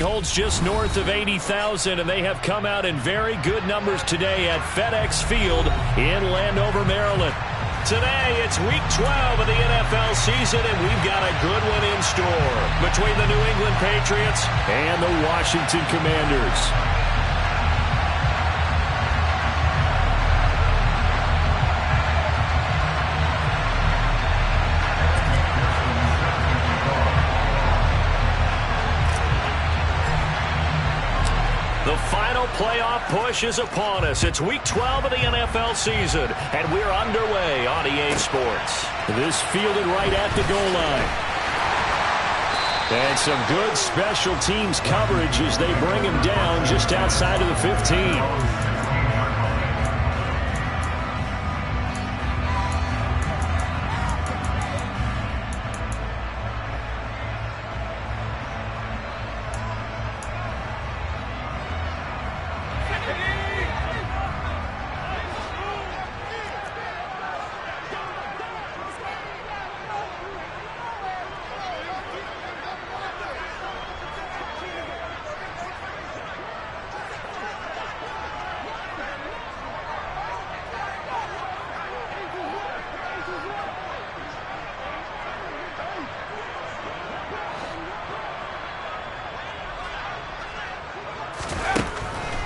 holds just north of 80,000, and they have come out in very good numbers today at FedEx Field in Landover, Maryland. Today, it's Week 12 of the NFL season, and we've got a good one in store between the New England Patriots and the Washington Commanders. The final playoff push is upon us. It's Week 12 of the NFL season, and we're underway on EA Sports. This fielded right at the goal line. And some good special teams coverage as they bring him down just outside of the 15.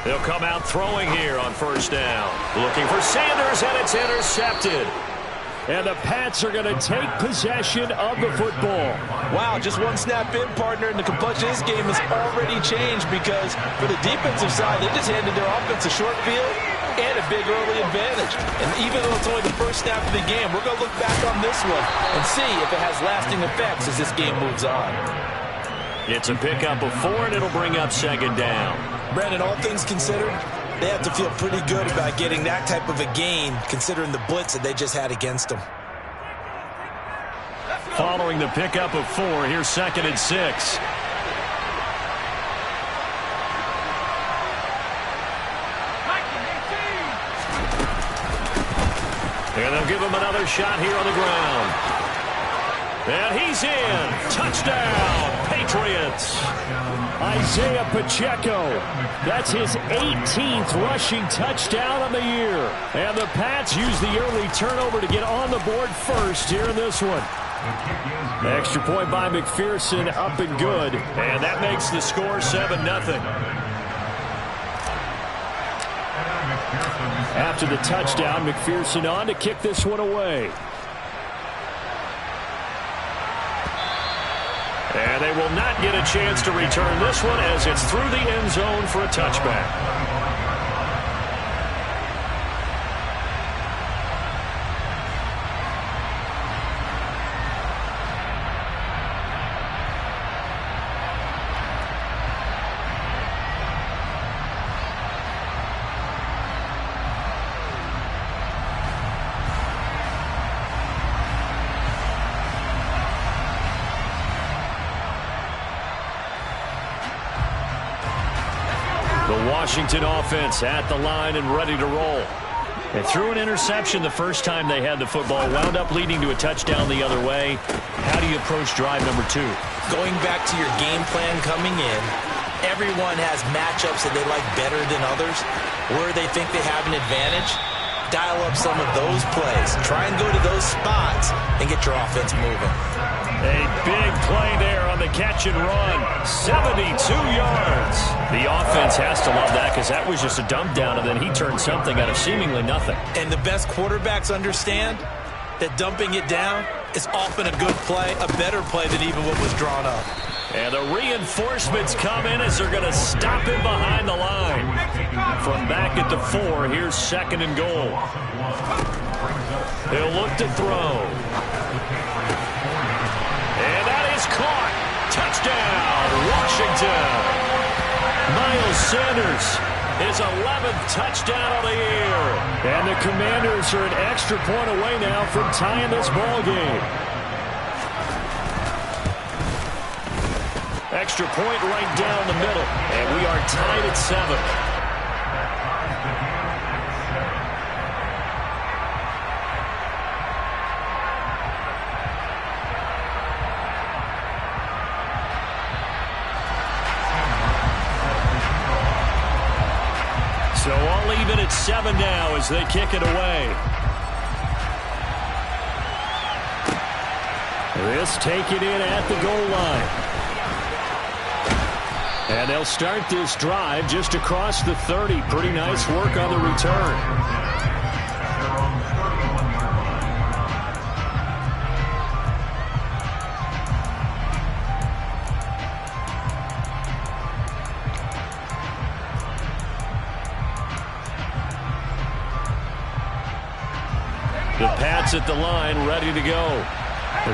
They'll come out throwing here on first down. Looking for Sanders, and it's intercepted. And the Pats are going to take possession of the football. Wow, just one snap in, partner, and the complexion of this game has already changed because for the defensive side, they just handed their offense a short field and a big early advantage. And even though it's only the first snap of the game, we're going to look back on this one and see if it has lasting effects as this game moves on. It's a pickup of 4, and it'll bring up second down. Brandon, all things considered, they have to feel pretty good about getting that type of a gain, considering the blitz that they just had against them. Following the pickup of 4, here's 2nd and 6. And they'll give him another shot here on the ground. And he's in. Touchdown, Patriots. Isaiah Pacheco. That's his 18th rushing touchdown on the year. And the Pats use the early turnover to get on the board first here in this one. Extra point by McPherson, up and good. And that makes the score 7-0. After the touchdown, McPherson on to kick this one away. And they will not get a chance to return this one as it's through the end zone for a touchback. Washington offense at the line and ready to roll. They threw an interception the first time they had the football, wound up leading to a touchdown the other way. How do you approach drive number 2? Going back to your game plan coming in, everyone has matchups that they like better than others. Where they think they have an advantage, dial up some of those plays. Try and go to those spots and get your offense moving. A big play there on the catch and run. 72 yards. The offense has to love that because that was just a dump down, and then he turned something out of seemingly nothing. And the best quarterbacks understand that dumping it down is often a good play, a better play than even what was drawn up. And the reinforcements come in as they're going to stop him behind the line. From back at the 4, here's 2nd and goal. He'll look to throw. And that is caught. Touchdown, Washington. Miles Sanders, his 11th touchdown of the year. And the Commanders are an extra point away now from tying this ball game. Extra point right down the middle. And we are tied at 7. So all even at 7 now as they kick it away. This taken in at the goal line. And they'll start this drive just across the 30. Pretty nice work on the return. The Pats at the line, ready to go.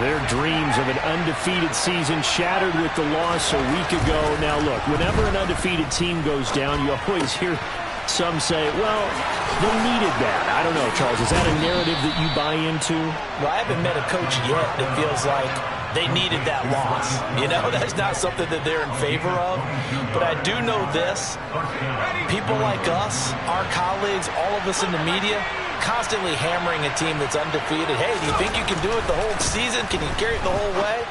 Their dreams of an undefeated season shattered with the loss a week ago. Now, look, whenever an undefeated team goes down, you always hear some say, well, they needed that. I don't know, Charles. Is that a narrative that you buy into? Well, I haven't met a coach yet that feels like they needed that loss. You know, that's not something that they're in favor of. But I do know this. People like us, our colleagues, all of us in the media, constantly hammering a team that's undefeated. Hey, do you think you can do it the whole season? Can you carry it the whole way?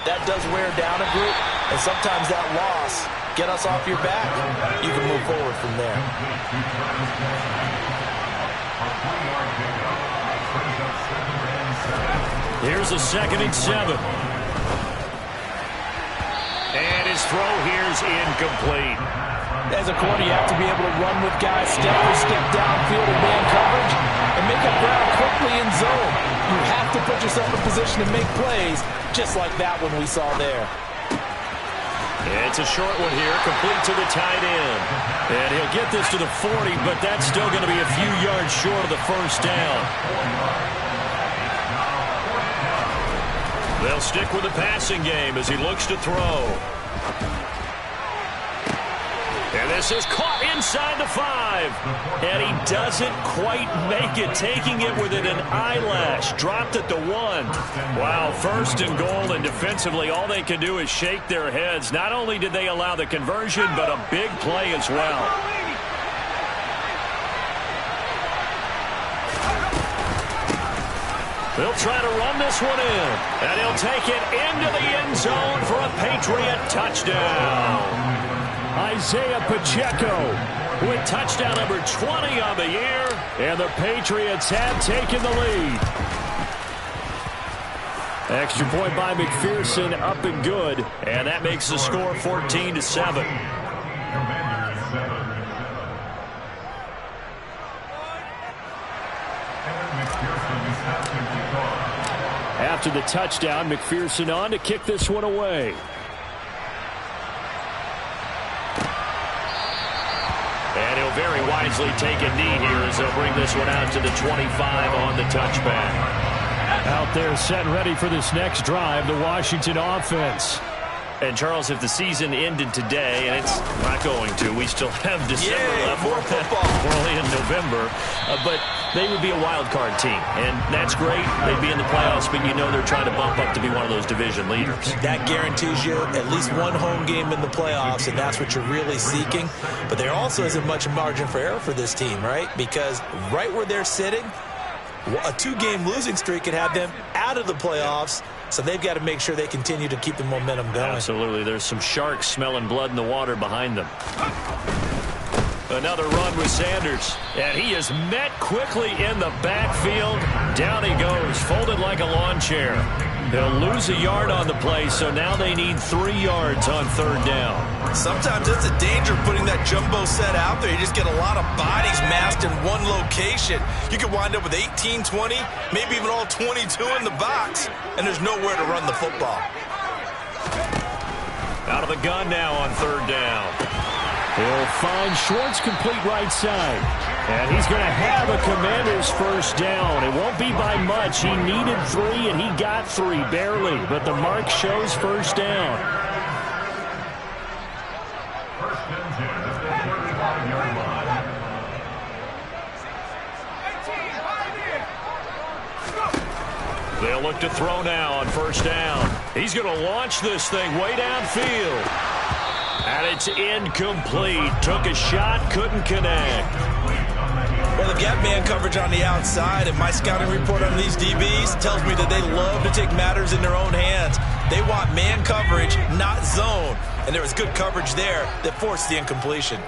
That does wear down a group. And sometimes that loss, get us off your back. You can move forward from there. Here's a 2nd and 7. And his throw here is incomplete. As a corner, you have to be able to run with guys step for step downfield in man coverage and make up ground quickly in zone. You have to put yourself in position to make plays, just like that one we saw there. It's a short one here, complete to the tight end. And he'll get this to the 40, but that's still going to be a few yards short of the first down. They'll stick with the passing game as he looks to throw. And this is caught inside the 5. And he doesn't quite make it, taking it within an eyelash. Dropped at the 1. Wow, 1st and goal, and defensively all they can do is shake their heads. Not only did they allow the conversion, but a big play as well. They'll try to run this one in. And he'll take it into the end zone for a Patriot touchdown. Isaiah Pacheco with touchdown number 20 on the year. And the Patriots have taken the lead. Extra point by McPherson, up and good. And that makes the score 14-7. After the touchdown, McPherson on to kick this one away. And he'll very wisely take a knee here as they'll bring this one out to the 25 on the touchback. Out there set and ready for this next drive, the Washington offense. And, Charles, if the season ended today, and it's not going to, we still have December left. More football. We're only in November. But they would be a wild card team, and that's great. They'd be in the playoffs, but you know they're trying to bump up to be one of those division leaders. That guarantees you at least one home game in the playoffs, and that's what you're really seeking. But there also isn't much margin for error for this team, right? Because right where they're sitting, a 2-game losing streak could have them out of the playoffs. So they've got to make sure they continue to keep the momentum going. Absolutely. There's some sharks smelling blood in the water behind them. Another run with Sanders. And he is met quickly in the backfield. Down he goes, folded like a lawn chair. They'll lose a yard on the play, so now they need 3 yards on 3rd down. Sometimes it's a danger putting that jumbo set out there. You just get a lot of bodies massed in one location. You could wind up with 18, 20, maybe even all 22 in the box, and there's nowhere to run the football. Out of the gun now on 3rd down. He'll find Schwartz complete right side. And he's going to have a Commanders first down. It won't be by much. He needed 3, and he got 3, barely. But the mark shows first down. They'll look to throw now on 1st down. He's going to launch this thing way downfield. And it's incomplete. Took a shot, couldn't connect. Well, they've got man coverage on the outside, and my scouting report on these DBs tells me that they love to take matters in their own hands. They want man coverage, not zone. And there was good coverage there that forced the incompletion.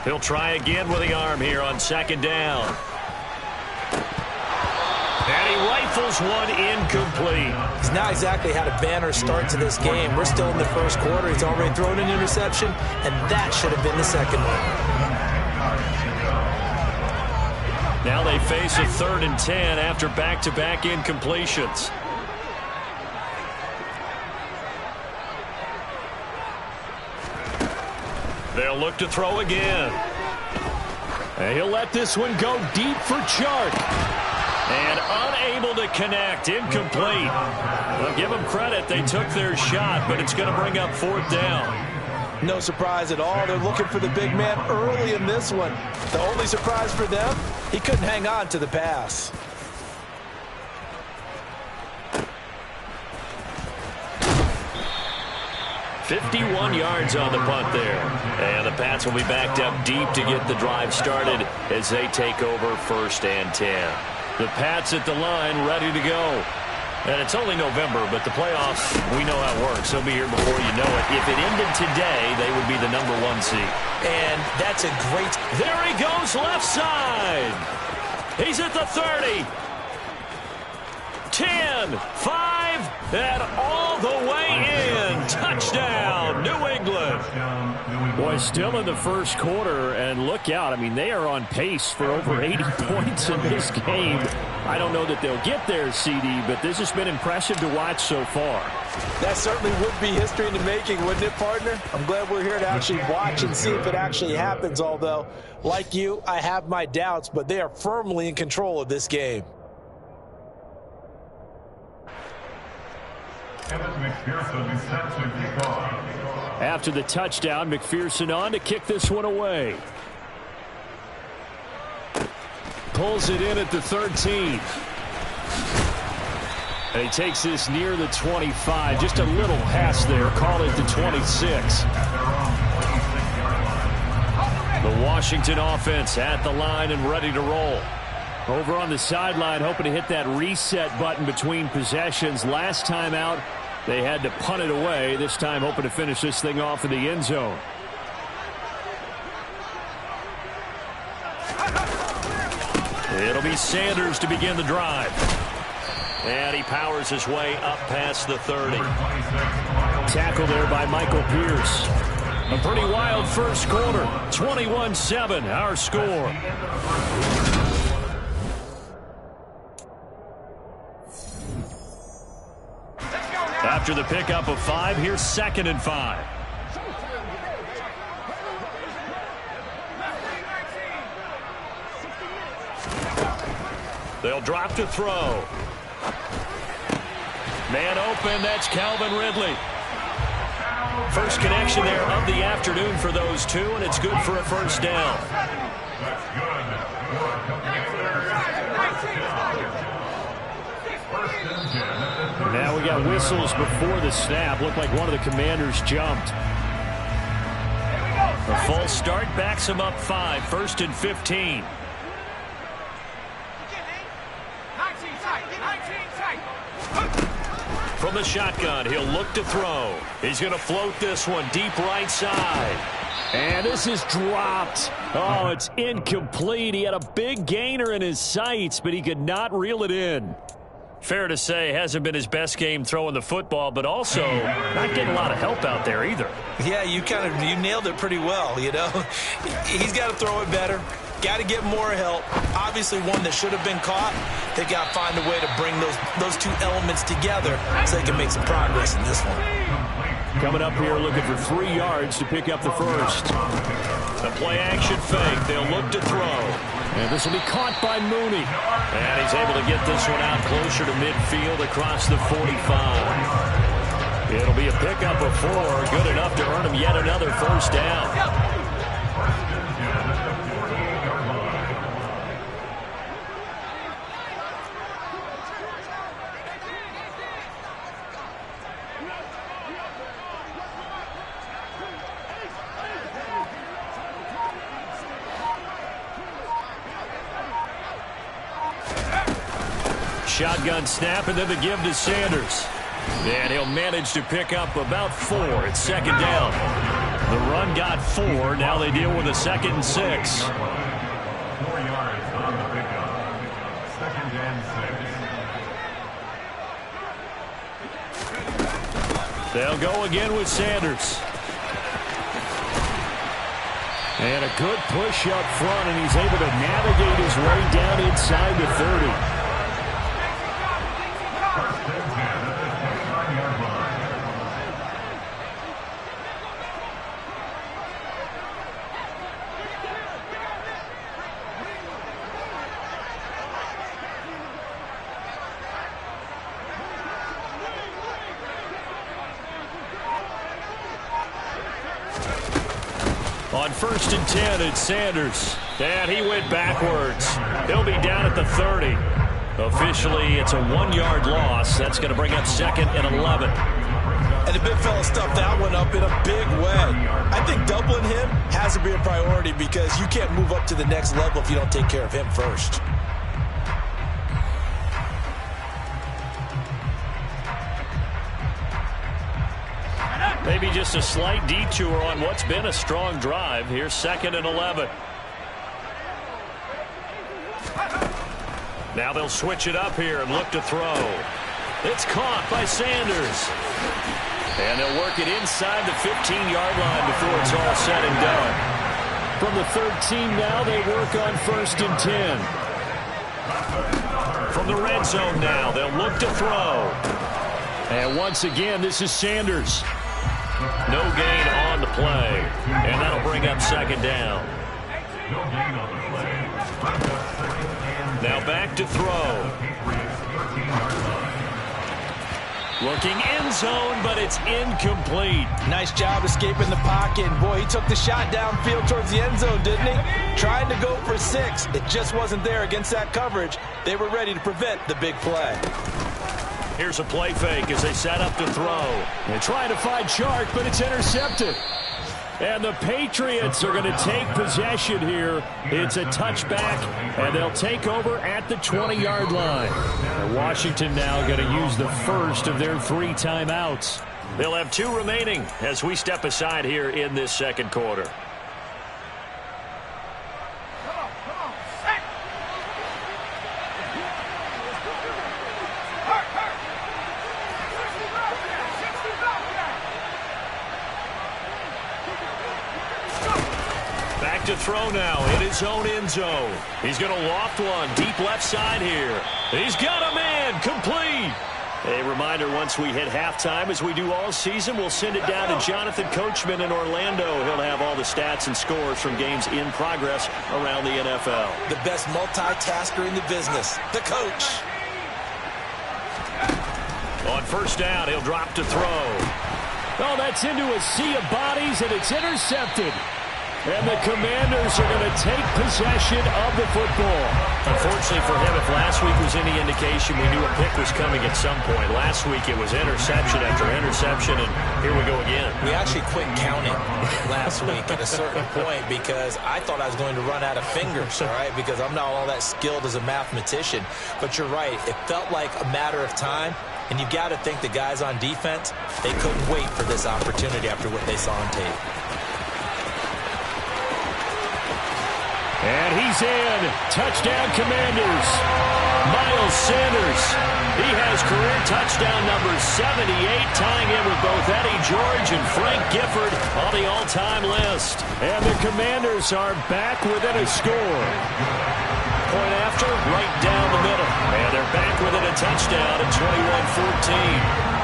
He'll try again with the arm here on second down. And he rifles one incomplete. He's not exactly had a banner start to this game. We're still in the first quarter. He's already thrown an interception, and that should have been the second one. Now they face a 3rd and 10 after back-to-back incompletions. They'll look to throw again. And he'll let this one go deep for Chark. And unable to connect. Incomplete. Well, give them credit. They took their shot, but it's going to bring up 4th down. No surprise at all. They're looking for the big man early in this one. The only surprise for them, he couldn't hang on to the pass. "51 yards on the punt there. And the Pats will be backed up deep to get the drive started as they take over 1st and 10. The Pats at the line, ready to go. And it's only November, but the playoffs, we know how it works. They'll be here before you know it. If it ended today, they would be the #1 seed. And that's a great... There he goes, left side. He's at the 30. 10, 5, and all the way in. Touchdown, New England. Boy, still in the first quarter, and look out. I mean, they are on pace for over 80 points in this game. I don't know that they'll get there, CD, but this has been impressive to watch so far. That certainly would be history in the making, wouldn't it, partner? I'm glad we're here to actually watch and see if it actually happens, although, like you, I have my doubts, but they are firmly in control of this game. After the touchdown, McPherson on to kick this one away. Pulls it in at the 13. And he takes this near the 25. Just a little pass there. Call it the 26. The Washington offense at the line and ready to roll. Over on the sideline, hoping to hit that reset button between possessions. Last time out, they had to punt it away. This time, hoping to finish this thing off in the end zone. It'll be Sanders to begin the drive. And he powers his way up past the 30. Tackle there by Michael Pierce. A pretty wild first quarter. 21-7, our score. After the pickup of 5, here's 2nd and 5. They'll drop to throw. Man open, that's Calvin Ridley. First connection there of the afternoon for those two, and it's good for a first down. Now we got whistles before the snap. Looked like one of the Commanders jumped. A false start backs him up 5. 1st and 15. From the shotgun, he'll look to throw. He's going to float this one deep right side. And this is dropped. Oh, it's incomplete. He had a big gainer in his sights, but he could not reel it in. Fair to say, hasn't been his best game throwing the football, but also not getting a lot of help out there either. Yeah, you nailed it pretty well, you know. He's got to throw it better. Got to get more help. Obviously one that should have been caught. They got to find a way to bring those two elements together so they can make some progress in this one. Coming up here looking for 3 yards to pick up the first. The play action fake. They'll look to throw. And this will be caught by Mooney. And he's able to get this one out closer to midfield across the 45. It'll be a pickup of 4. Good enough to earn him yet another first down. Shotgun snap, and then the give to Sanders. And he'll manage to pick up about 4. It's 2nd down. The run got 4. Now they deal with a 2nd and 6. 4 yards on the pickup. 2nd and 6. They'll go again with Sanders. And a good push up front, and he's able to navigate his way down inside the 30. On 1st and 10, it's Sanders. And he went backwards. He'll be down at the 30. Officially, it's a 1-yard loss. That's going to bring up 2nd and 11. And the big fella stuffed that one up in a big way. I think doubling him has to be a priority because you can't move up to the next level if you don't take care of him first. Maybe just a slight detour on what's been a strong drive. Here's 2nd and 11. Now they'll switch it up here and look to throw. It's caught by Sanders. And they'll work it inside the 15-yard line before it's all said and done. From the 13 now, they work on 1st and 10. From the red zone now, they'll look to throw. And once again, this is Sanders. No gain on the play. And that'll bring up 2nd down. Now back to throw. Looking end zone, but it's incomplete. Nice job escaping the pocket. And boy, he took the shot downfield towards the end zone, didn't he? Trying to go for 6. It just wasn't there against that coverage. They were ready to prevent the big play. Here's a play fake as they set up to throw. They're trying to find Chark, but it's intercepted. And the Patriots are going to take possession here. It's a touchback, and they'll take over at the 20-yard line. And Washington now going to use the first of their 3 timeouts. They'll have 2 remaining as we step aside here in this 2nd quarter. To throw now in his own end zone. He's going to loft one deep left side here. He's got a man complete. A reminder, once we hit halftime, as we do all season, we'll send it down to Jonathan Coachman in Orlando. He'll have all the stats and scores from games in progress around the NFL. The best multitasker in the business, the coach. On 1st down, he'll drop to throw. Oh, that's into a sea of bodies, and it's intercepted. And the Commanders are going to take possession of the football. Unfortunately for him, if last week was any indication, we knew a pick was coming at some point. Last week it was interception after interception, and here we go again. We actually quit counting last week at a certain point because I thought I was going to run out of fingers, all right, because I'm not all that skilled as a mathematician. But you're right. It felt like a matter of time, and you've got to think the guys on defense, they couldn't wait for this opportunity after what they saw on tape. And he's in. Touchdown, Commanders. Miles Sanders. He has career touchdown number 78, tying in with both Eddie George and Frank Gifford on the all-time list. And the Commanders are back within a score. Point after, right down the middle. And they're back within a touchdown at 21-14.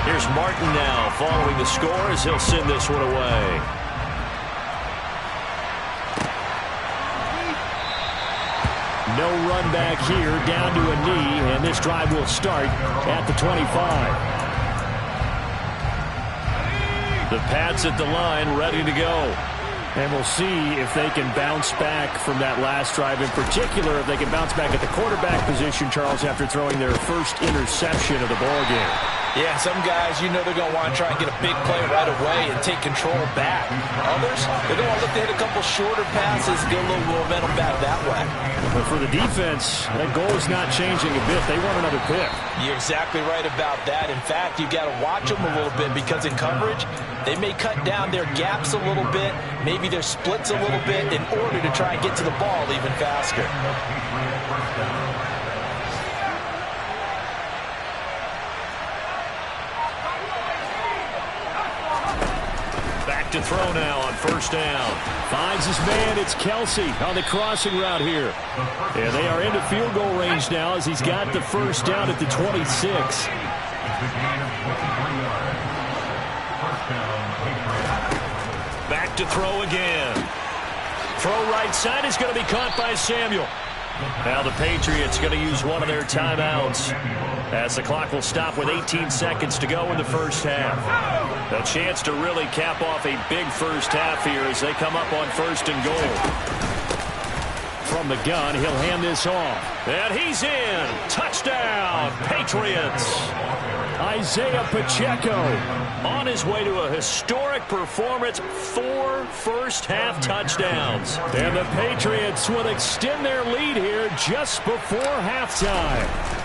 Here's Martin now following the score as he'll send this one away. No run back here, down to a knee, and this drive will start at the 25. The Pats at the line, ready to go. And we'll see if they can bounce back from that last drive, in particular if they can bounce back at the quarterback position, Charles, after throwing their first interception of the ballgame. Yeah, some guys, you know they're going to want to try and get a big play right away and take control back. Others, they're going to want to look to hit a couple shorter passes, get a little momentum back that way. But for the defense, that goal is not changing a bit. They want another pick. You're exactly right about that. In fact, you've got to watch them a little bit because in coverage, they may cut down their gaps a little bit, maybe their splits a little bit in order to try and get to the ball even faster. To throw now on first down. Finds his man. It's Kelsey on the crossing route here. Yeah, they are into field goal range now as he's got the first down at the 26. Back to throw again. Throw right side is going to be caught by Samuel. Now the Patriots going to use one of their timeouts as the clock will stop with 18 seconds to go in the first half. A chance to really cap off a big first half here as they come up on first and goal. From the gun, he'll hand this off. And he's in. Touchdown, Patriots. Isaiah Pacheco on his way to a historic performance, 4 first-half touchdowns. And the Patriots will extend their lead here just before halftime.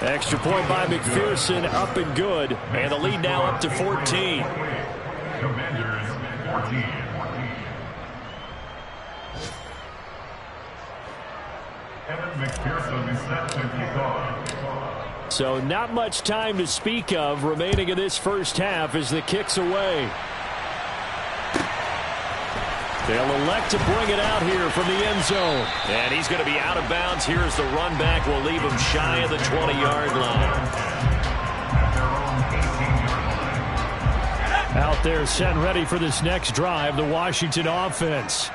Extra point by McPherson, up and good. And the lead now up to 14. Commanders 14. Evan McPherson set to kick off. So not much time to speak of remaining in this first half as the kick's away. They'll elect to bring it out here from the end zone. And he's going to be out of bounds. Here's the run back. Will leave him shy of the 20-yard line. Out there set and ready for this next drive, the Washington offense.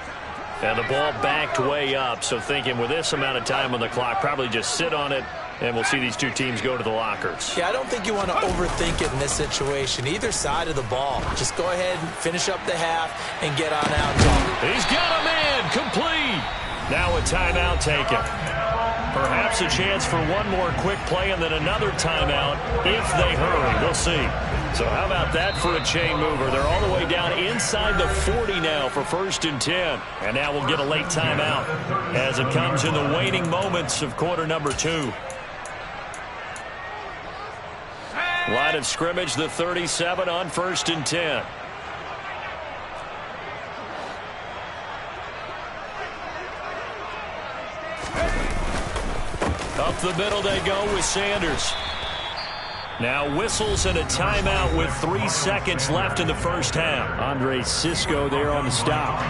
And the ball backed way up. So thinking with this amount of time on the clock, probably just sit on it. And we'll see these two teams go to the lockers. Yeah, I don't think you want to overthink it in this situation. Either side of the ball. Just go ahead and finish up the half and get on out. He's got a man complete. Now a timeout taken. Perhaps a chance for one more quick play and then another timeout if they hurry. We'll see. So how about that for a chain mover? They're all the way down inside the 40 now for first and 10. And now we'll get a late timeout as it comes in the waning moments of quarter number 2. Line of scrimmage, the 37 on first and 10. Up the middle they go with Sanders. Now whistles and a timeout with 3 seconds left in the first half. Andre Cisco there on the stop.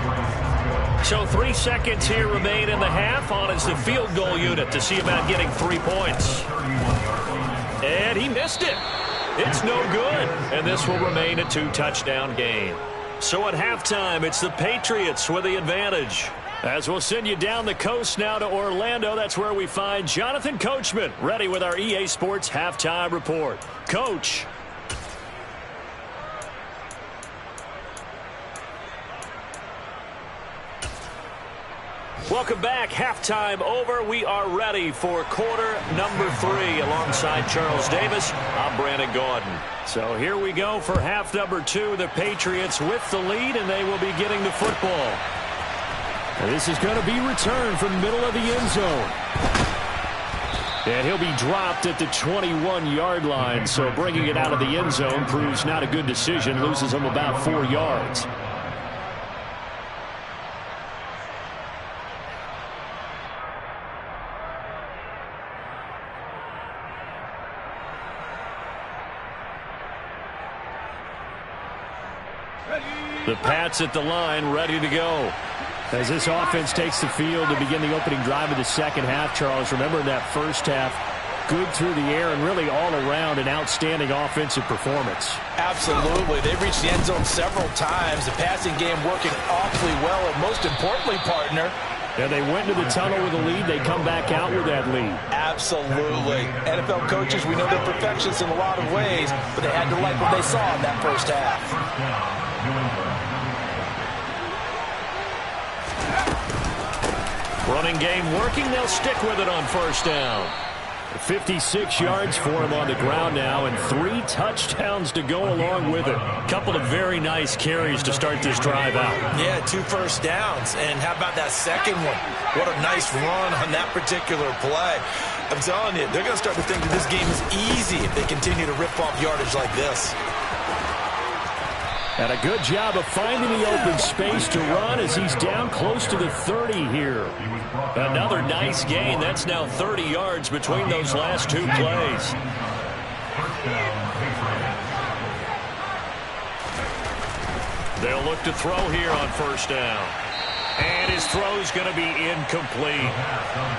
So 3 seconds here remain in the half. On is the field goal unit to see about getting 3 points. And he missed it. It's no good. And this will remain a 2-touchdown game. So at halftime, it's the Patriots with the advantage. As we'll send you down the coast now to Orlando, that's where we find Jonathan Coachman ready with our EA Sports Halftime Report. Coach. Welcome back. Halftime over. We are ready for quarter number 3. Alongside Charles Davis, I'm Brandon Gaudin. So here we go for half number 2. The Patriots with the lead, and they will be getting the football. And this is going to be returned from the middle of the end zone. And he'll be dropped at the 21-yard line. So bringing it out of the end zone proves not a good decision. Loses him about 4 yards. The Pats at the line, ready to go. As this offense takes the field to begin the opening drive of the second half, Charles, remember in that first half, good through the air and really all around an outstanding offensive performance. Absolutely. They've reached the end zone several times. The passing game working awfully well, and most importantly, partner, and they went to the tunnel with a lead. They come back out with that lead. Absolutely. NFL coaches, we know they're perfectionists in a lot of ways, but they had to like what they saw in that first half. Running game working. They'll stick with it on first down. 56 yards for him on the ground now, and 3 touchdowns to go along with it. Couple of very nice carries to start this drive out. Yeah, 2 first downs. And how about that second one? What a nice run on that particular play. I'm telling you, they're going to start to think that this game is easy if they continue to rip off yardage like this. And a good job of finding the open space to run as he's down close to the 30 here. Another nice gain. That's now 30 yards between those last 2 plays. They'll look to throw here on first down. And his throw's going to be incomplete.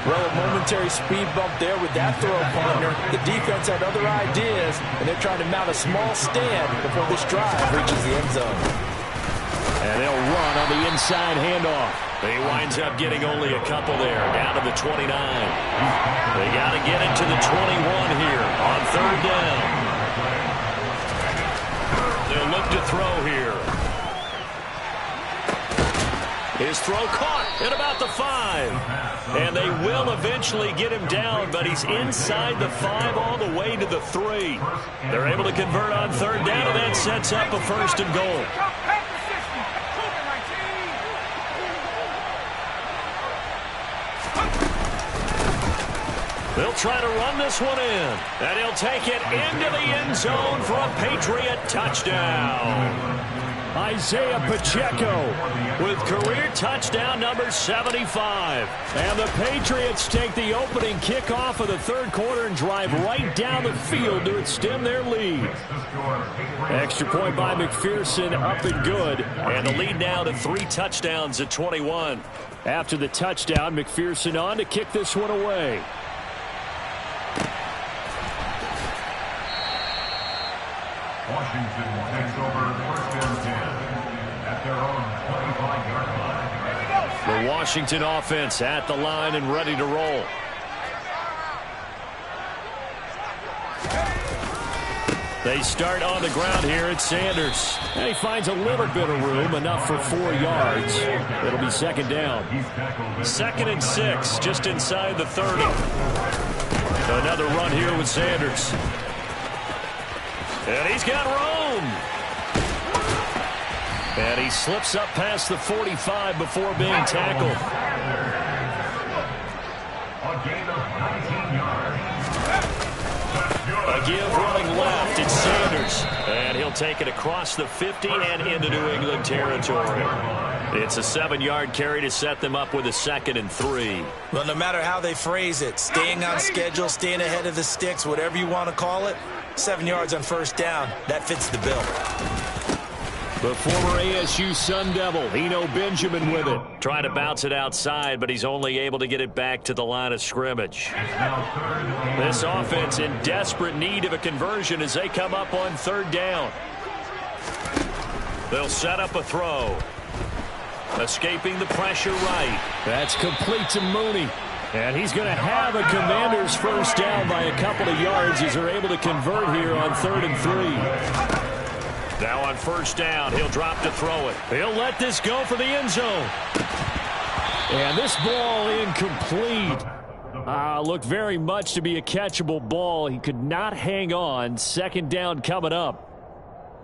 Well, a momentary speed bump there with that throw, partner. The defense had other ideas, and they're trying to mount a small stand before this drive reaches the end zone. And they'll run on the inside handoff. He winds up getting only a couple there, down to the 29. They got to get it to the 21 here on third down. They'll look to throw here. His throw caught at about the 5. And they will eventually get him down, but he's inside the 5 all the way to the 3. They're able to convert on third down, and that sets up a 1st and goal. They'll try to run this one in, and he'll take it into the end zone for a Patriot touchdown. Isaiah Pacheco with career touchdown number 75. And the Patriots take the opening kickoff of the 3rd quarter and drive right down the field to extend their lead. Extra point by McPherson, up and good. And the lead now to 3 touchdowns at 21. After the touchdown, McPherson on to kick this one away. Washington takes over 1st and 10 at their own 25-yard line. The Washington offense at the line and ready to roll. They start on the ground here at Sanders. And he finds a little bit of room, enough for 4 yards. It'll be 2nd down. 2nd and 6, just inside the 30. Another run here with Sanders. And he's got room. And he slips up past the 45 before being tackled. A gain of 19 yards. A give running left, it's Sanders. And he'll take it across the 50 and into New England territory. It's a 7-yard carry to set them up with a 2nd and 3. Well, no matter how they phrase it, staying on schedule, staying ahead of the sticks, whatever you want to call it, 7 yards on first down, that fits the bill. The former ASU Sun Devil, Eno Benjamin with it. Trying to bounce it outside, but he's only able to get it back to the line of scrimmage. This offense in desperate need of a conversion as they come up on 3rd down. They'll set up a throw. Escaping the pressure right. That's complete to Mooney. And he's going to have a Commanders first down by a couple of yards as they're able to convert here on 3rd and 3. Now on first down, he'll drop to throw it. He'll let this go for the end zone. And this ball incomplete. Looked very much to be a catchable ball. He could not hang on. 2nd down coming up.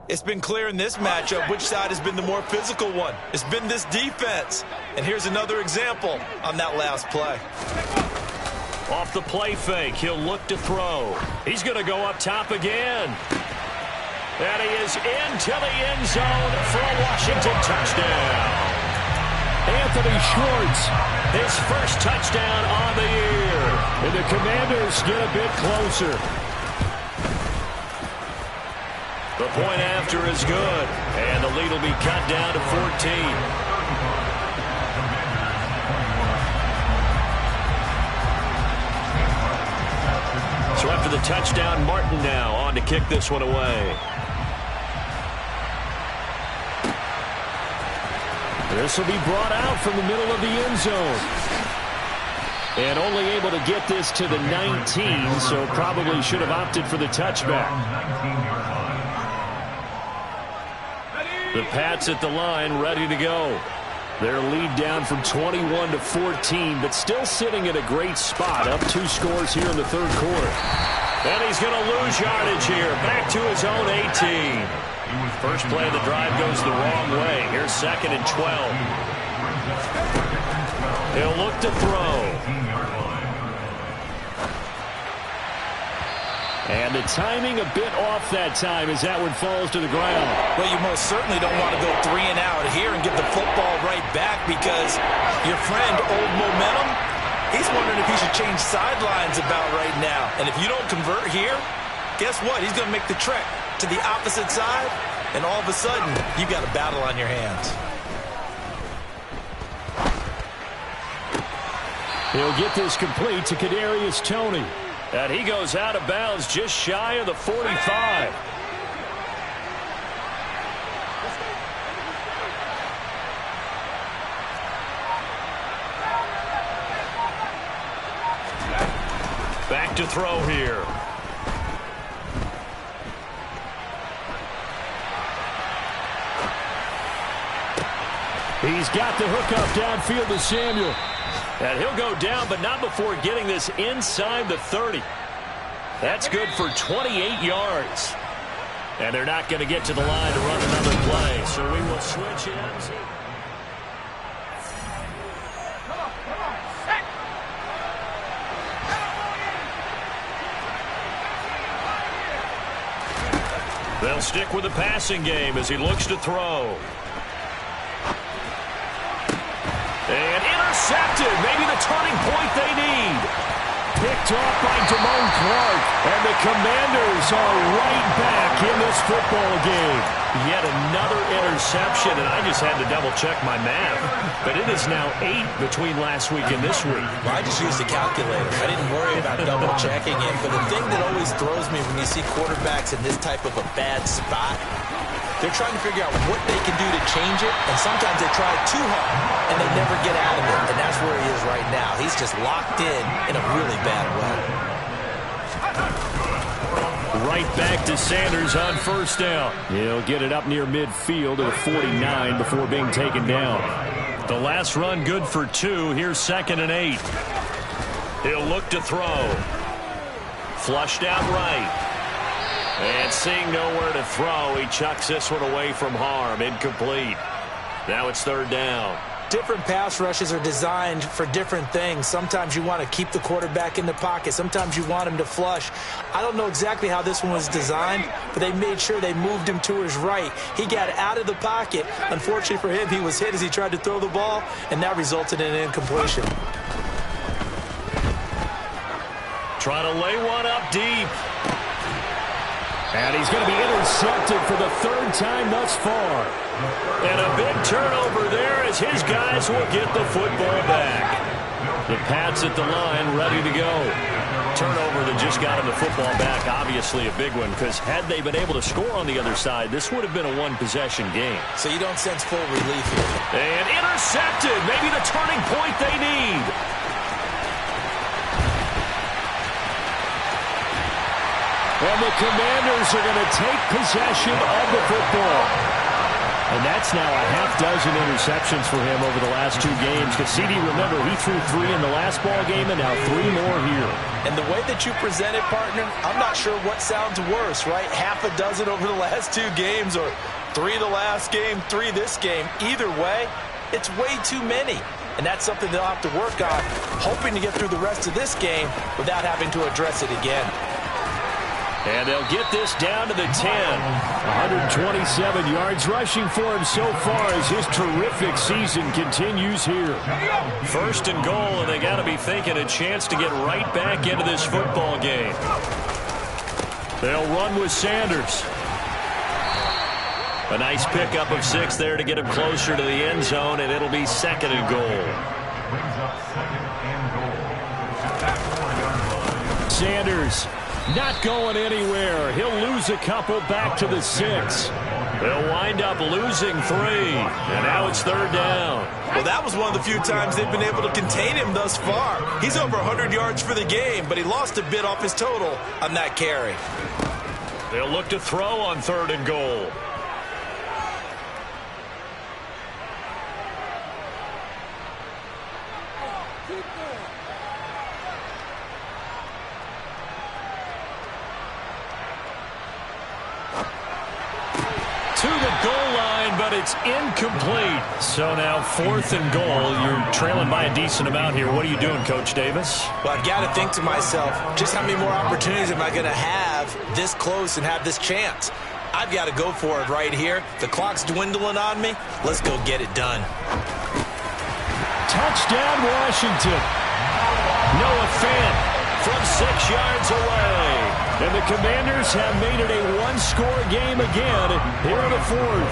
It's been clear in this matchup which side has been the more physical one. It's been this defense. And here's another example on that last play. Off the play fake, he'll look to throw. He's going to go up top again. And he is into the end zone for a Washington touchdown. Anthony Schwartz, his first touchdown on the year. And the Commanders get a bit closer. The point after is good, and the lead will be cut down to 14. So after the touchdown, Martin now on to kick this one away. This will be brought out from the middle of the end zone. And only able to get this to the 19, so probably should have opted for the touchback. The Pats at the line, ready to go. Their lead down from 21 to 14, but still sitting in a great spot. Up 2 scores here in the third quarter. And he's going to lose yardage here. Back to his own 18. First play of the drive goes the wrong way. Here's 2nd and 12. He'll look to throw. And the timing a bit off that time as that one falls to the ground. Well, you most certainly don't want to go 3 and out here and get the football right back because your friend, Old Momentum, he's wondering if he should change sidelines about right now. And if you don't convert here, guess what? He's going to make the trek to the opposite side, and all of a sudden, you've got a battle on your hands. He'll get this complete to Kadarius Toney. And he goes out of bounds just shy of the 45. Back to throw here. He's got the hook up downfield to Samuel. And he'll go down, but not before getting this inside the 30. That's good for 28 yards. And they're not going to get to the line to run another play, so we will switch ends. They'll stick with the passing game as he looks to throw. And intercepted. Maybe the turning point they need. Picked off by Damone Clark. And the Commanders are right back in this football game. Yet another interception, and I just had to double-check my math. But it is now 8 between last week and this week. Well, I just used a calculator. I didn't worry about double-checking it. But the thing that always throws me when you see quarterbacks in this type of a bad spot, they're trying to figure out what they can do to change it, and sometimes they try too hard, and they never get out of it. And that's where he is right now. He's just locked in a really bad way. Right back to Sanders on first down. He'll get it up near midfield to the 49 before being taken down. The last run good for 2. Here's 2nd and 8. He'll look to throw. Flushed out right. And seeing nowhere to throw, he chucks this one away from harm. Incomplete. Now it's 3rd down. Different pass rushes are designed for different things. Sometimes you want to keep the quarterback in the pocket. Sometimes you want him to flush. I don't know exactly how this one was designed, but they made sure they moved him to his right. He got out of the pocket. Unfortunately for him, he was hit as he tried to throw the ball, and that resulted in an incompletion. Trying to lay one up deep. And he's going to be intercepted for the 3rd time thus far. And a big turnover there as his guys will get the football back. The Pats at the line ready to go. Turnover that just got him the football back, obviously a big one, because had they been able to score on the other side, this would have been a one-possession game. So you don't sense full relief here. And intercepted. Maybe the turning point they need. And the Commanders are going to take possession of the football. And that's now a half-dozen interceptions for him over the last 2 games. Because, CD, remember, he threw 3 in the last ball game and now 3 more here. And the way that you present it, partner, I'm not sure what sounds worse, right? Half a dozen over the last 2 games or 3 the last game, 3 this game. Either way, it's way too many. And that's something they'll have to work on, hoping to get through the rest of this game without having to address it again. And they'll get this down to the 10. 127 yards rushing for him so far as his terrific season continues here. 1st and goal, and they got to be thinking a chance to get right back into this football game. They'll run with Sanders. A nice pickup of 6 there to get him closer to the end zone, and it'll be 2nd and goal. Sanders not going anywhere. He'll lose a couple back to the 6. They'll wind up losing 3, and now it's 3rd down. Well, that was one of the few times they've been able to contain him thus far. He's over 100 yards for the game, but he lost a bit off his total on that carry. They'll look to throw on 3rd and goal. to the goal line, but it's incomplete. So now 4th and goal. You're trailing by a decent amount here. What are you doing, Coach Davis? Well, I've got to think to myself, just how many more opportunities am I going to have this close and have this chance? I've got to go for it right here. The clock's dwindling on me. Let's go get it done. Touchdown, Washington. Noah Fant from 6 yards away. And the Commanders have made it a one-score game again here in the 4th.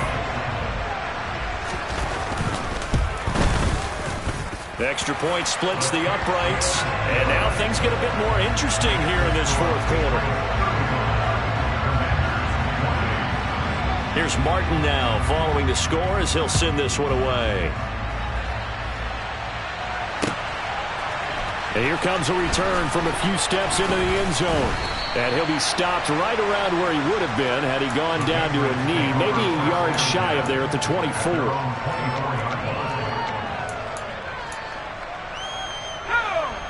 The extra point splits the uprights. And now things get a bit more interesting here in this 4th quarter. Here's Martin now following the score as he'll send this one away. And here comes a return from a few steps into the end zone. And he'll be stopped right around where he would have been had he gone down to a knee, maybe a yard shy of there at the 24.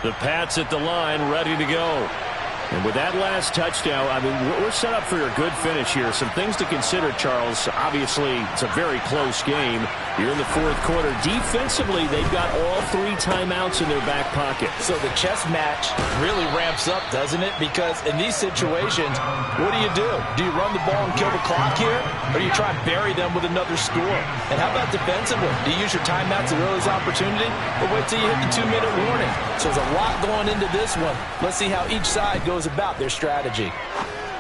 The Pats at the line, ready to go. And with that last touchdown, I mean, we're set up for a good finish here. Some things to consider, Charles. Obviously, it's a very close game. You're in the 4th quarter. Defensively, they've got all 3 timeouts in their back pocket. So the chess match really ramps up, doesn't it? Because in these situations, what do? Do you run the ball and kill the clock here? Or do you try and bury them with another score? And how about defensively? Do you use your timeouts at earliest opportunity? Or wait till you hit the 2-minute warning? So there's a lot going into this one. Let's see how each side goes about their strategy.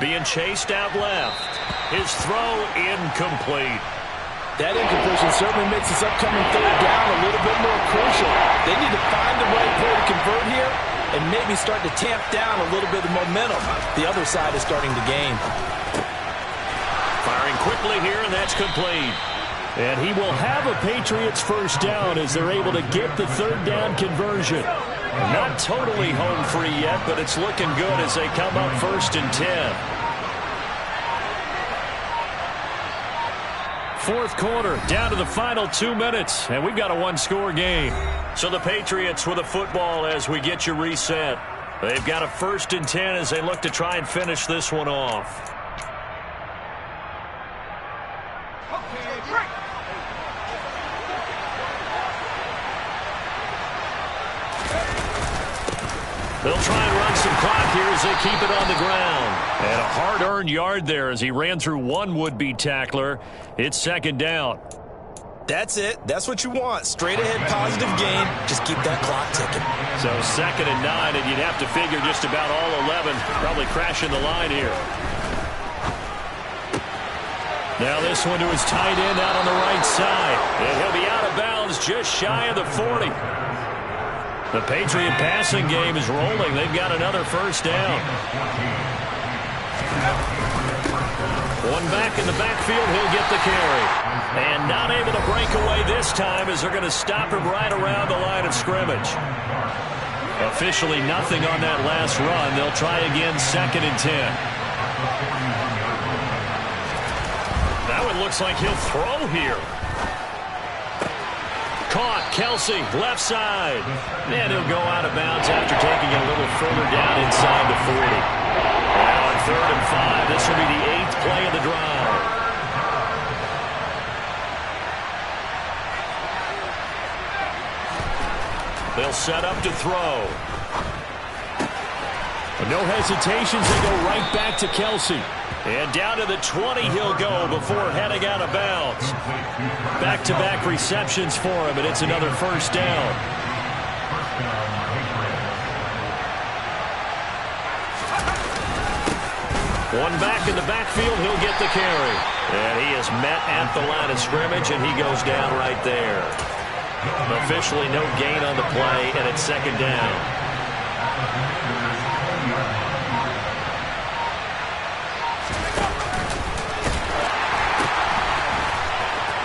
Being chased out left. His throw incomplete. That incompletion certainly makes this upcoming 3rd down a little bit more crucial. They need to find the right play to convert here and maybe start to tamp down a little bit of momentum. The other side is starting to gain. Firing quickly here, and that's complete. And he will have a Patriots first down as they're able to get the 3rd down conversion. Not totally home free yet, but it's looking good as they come up 1st and 10. 4th quarter, down to the final 2 minutes, and we've got a one-score game. So the Patriots with a football as we get you reset. They've got a 1st and 10 as they look to try and finish this one off. They'll try and run some clock here as they keep it on the ground. And a hard-earned yard there as he ran through one would-be tackler. It's 2nd down. That's it. That's what you want. Straight ahead positive gain. Just keep that clock ticking. So 2nd and 9, and you'd have to figure just about all 11 probably crashing the line here. Now this one to his tight end out on the right side. And he'll be out of bounds just shy of the 40. The Patriot passing game is rolling. They've got another 1st down. One back in the backfield. He'll get the carry. And not able to break away this time as they're going to stop him right around the line of scrimmage. Officially nothing on that last run. They'll try again 2nd and 10. That one looks like he'll throw here. Caught, Kelsey, left side. And he'll go out of bounds after taking it a little further down inside the 40. Now on 3rd and 5, this will be the 8th play of the drive. They'll set up to throw. No hesitations, they go right back to Kelsey. And down to the 20 he'll go before heading out of bounds. Back-to-back receptions for him, and it's another 1st down. One back in the backfield, he'll get the carry. And he is met at the line of scrimmage, and he goes down right there. Officially no gain on the play, and it's 2nd down.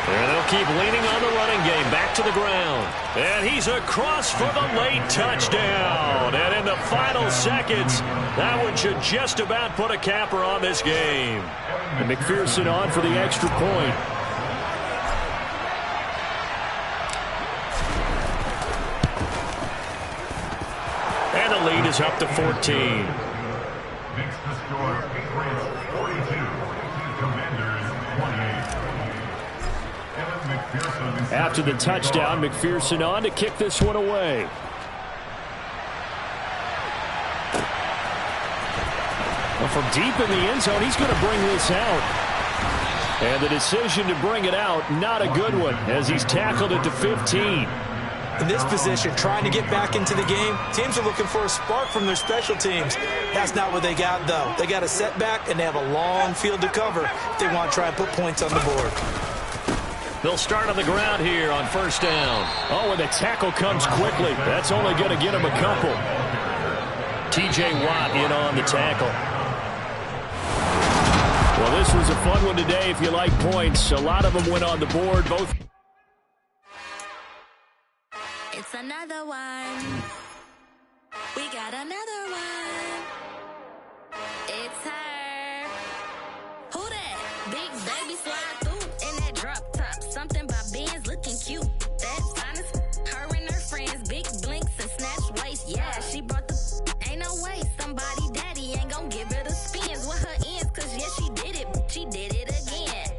And they'll keep leaning on the running game. Back to the ground. And he's across for the late touchdown. And in the final seconds, that one should just about put a capper on this game. And McPherson on for the extra point. And the lead is up to 14. Makes the score Patriots 42, Commanders 28. After the touchdown, McPherson on to kick this one away. Well, from deep in the end zone, he's going to bring this out. And the decision to bring it out, not a good one, as he's tackled it to 15. In this position, trying to get back into the game, teams are looking for a spark from their special teams. That's not what they got, though. They got a setback, and they have a long field to cover if they want to try and put points on the board. They'll start on the ground here on first down. Oh, and the tackle comes quickly. That's only going to get him a couple. T.J. Watt in on the tackle. Well, this was a fun one today if you like points. A lot of them went on the board. Both. It's another one. We got another one. It's her. Who that? Big baby slide through in that drop top. Something by Benz looking cute. That's honest. Her and her friends, big blinks and snatch waist. Yeah, she brought the. Ain't no way somebody daddy ain't gonna give her the spins with her ends. Cause yeah, she did it. She did it again.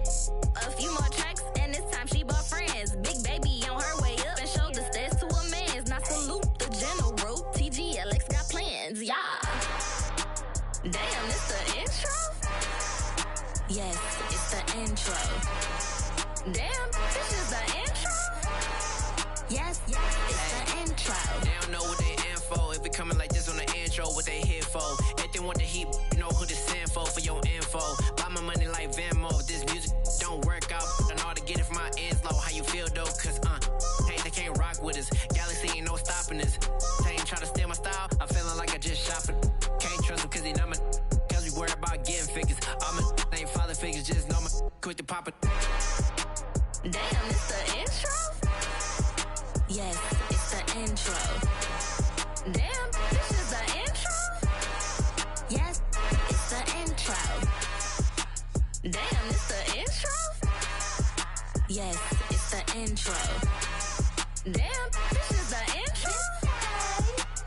A few more tracks and this time she bought friends. Big baby on her way up and showed the stairs to a man's. Now salute the general. TGLX got plans, yeah. Damn, it's the intro? Yes, it's the intro. Damn, this is the intro? Yes, it's the intro. They don't know what they in for. If it coming like this on the intro, what they here for? If they want the heat, you know who to send for your info. Buy my money like Venmo. If this music don't work out, I know how to get it from my ends low. How you feel though? Cause hey, they can't rock with us. Galaxy ain't no stopping us. They ain't try to steal my style. I'm feeling like I just shot it. Can't trust them cause they not my. Cause we worried about getting figures. All my ain't father figures, just know my quick to pop it. Damn, it's the intro? Yes, it's the intro. Damn, this is the intro? Yes, it's the intro. Damn, it's the intro? Yes, it's the intro. Damn, this is the intro?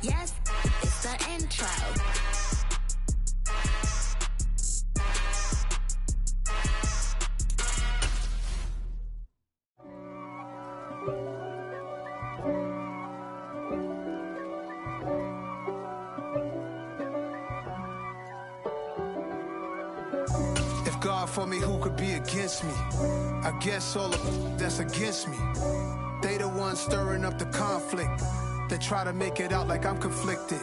Yes, it's the intro. God for me, who could be against me? I guess all of that's against me. They the ones stirring up the conflict. They try to make it out like I'm conflicted.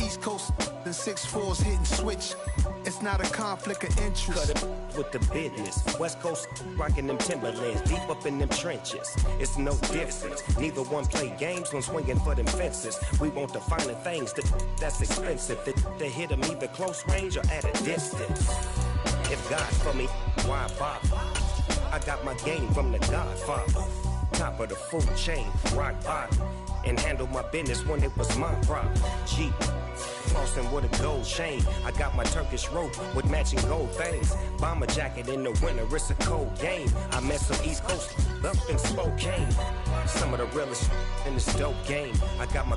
East Coast and 6'4's hitting switch. It's not a conflict of interest. Cut it with the business. West Coast rocking them Timberlands, deep up in them trenches. It's no difference. Neither one play games when swinging for them fences. We want the finer things that's expensive. They hit them either close range or at a distance. If God for me, why bother? I got my game from the Godfather. Top of the food chain, rock bottom. And handle my business when it was my problem. Jeep. Flossing with a gold chain. I got my Turkish rope with matching gold things. Bomber jacket in the winter, it's a cold game. I met some East Coast up in Spokane. Some of the realest in this dope game. I got my